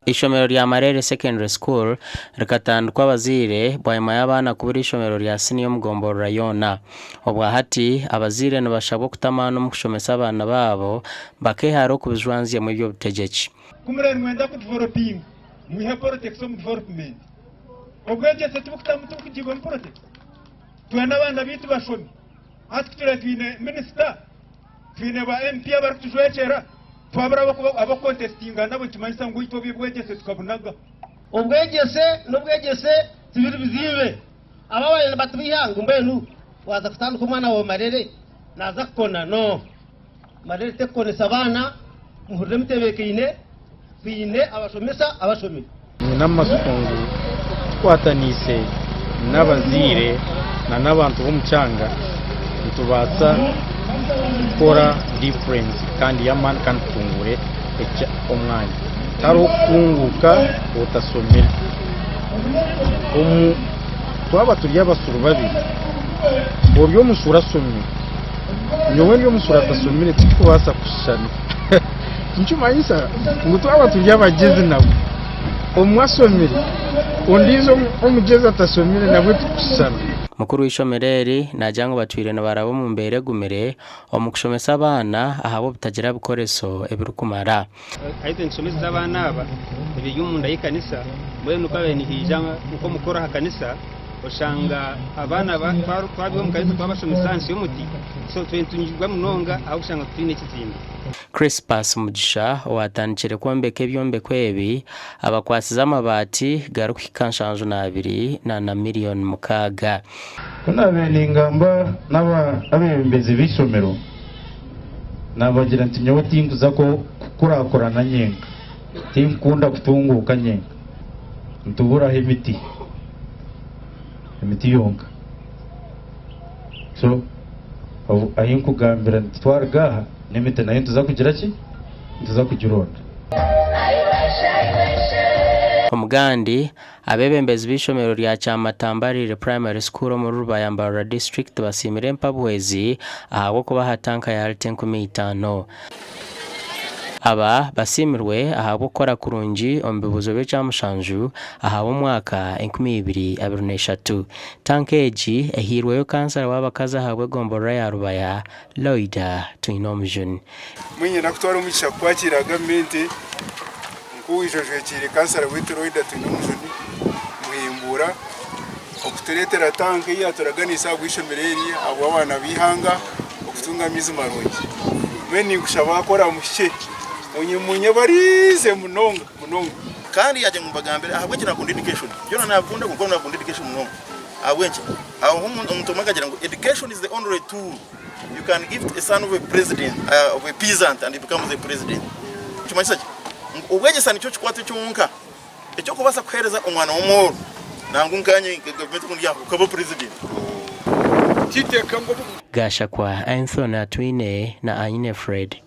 Ishomero rya Marere Secondary School rikatandukwa abazire bwayima y'abana kubura ishomero rya Senior Mugomboro rayona. Obwa hati abazire nabashabwa kutamana mu kushomesa abana babo bakeharo kubijwanziye mu byo butegechi. Kumureni mwenda ku developing muhe protection development. Obweje se tubukutamutu kujigwa protect. Tuana abana bitu bashomi. Asikira twine minister twine ba MP abarutujwecera. Twabara abo contestinga nabo kimanyisa ngo ito bibwegese tukabunaga ubwegese n'ubwegese tibiri bizibe ababaye batubihanga mbenu waza kutanduka umwana wa Marere naza kukona no Marere tekonesa abana muhurire mutebekine bine abashomesa abashomi n'amasukungu kwatanise n'abazire na n'abantu b'umucanga ntubatsa kora difference kandi yamana kandi tungure echa omwanya taro kunguka utasomera twaba turi abasuru babiri obyo musura somye nyowe nyo musura tasomere tikubasa kushana nchumanyisa ngo twaba turi abageze nabo omwasomere ondizo omugeza tasomere nabo tukushana. Mukuru w'ishomereri najango batwire na barabo mu mbere gumere omukushomesa abana ahabo bitagira bikoreso ebirukumara aite nshomesa abana aba ibiyumunda yikanisa mwe nukabe ni hijanga uko mukora hakanisa oshanga abana twabiwe mu kanisa twabashomesa nsi y'umuti so twentunjirwa munonga aho ushanga twine kitindi. Crispus Mugisha watanikire kwambeke byombe kwebi abakwasiza amabati garukikanshanje na 2 na miliyoni mukaga. Kuna bene ingamba n'abembezi b'isomero nabagira nti nyowe tinguza ko kurakorana nyenga tinkunda kutunguka nyenga ntubura imiti yonga so ahinkugambira ntitwargaha nemete nayo tuzakugira ki tuzakugironda. Omugandi abebembezi b'ishomero rya Cyamatambarire Primary School mu Rubayambara District basimire mpabwezi aho kuba hatanka ya 15. Aba basimirwe aha gukora kurungi ombibuzo becamushanju aha mu mwaka 2023 tankeji ehirweyo kansara wabakaza habwe Gomboro ya Rubaya Loida Tuinomjun mwenye nakutwara umugisha kwakira gamente nkuwijojwe kire kansara witu Loida Tuinomjun muhimbura okuturetera tanke yaturaganisa gwishomereri abo abana bihanga okutunga mizi marongi mweni gushaba akora mushe munye barize munonga kandi yaje mubagambere ahabwe kina ku education yona nabunda kuko na ku education munonga abwenje aho umuntu magagira ngo education is the only tool you can give a son of a president of a peasant and he becomes a president kimanyisa ubweje sana cyo kwate cyunka ecyo kubasa kwereza umwana w'umuru nangu nkanye government kundi yako kabo president Gasha kwa Anthony Atwine na Aine Fred.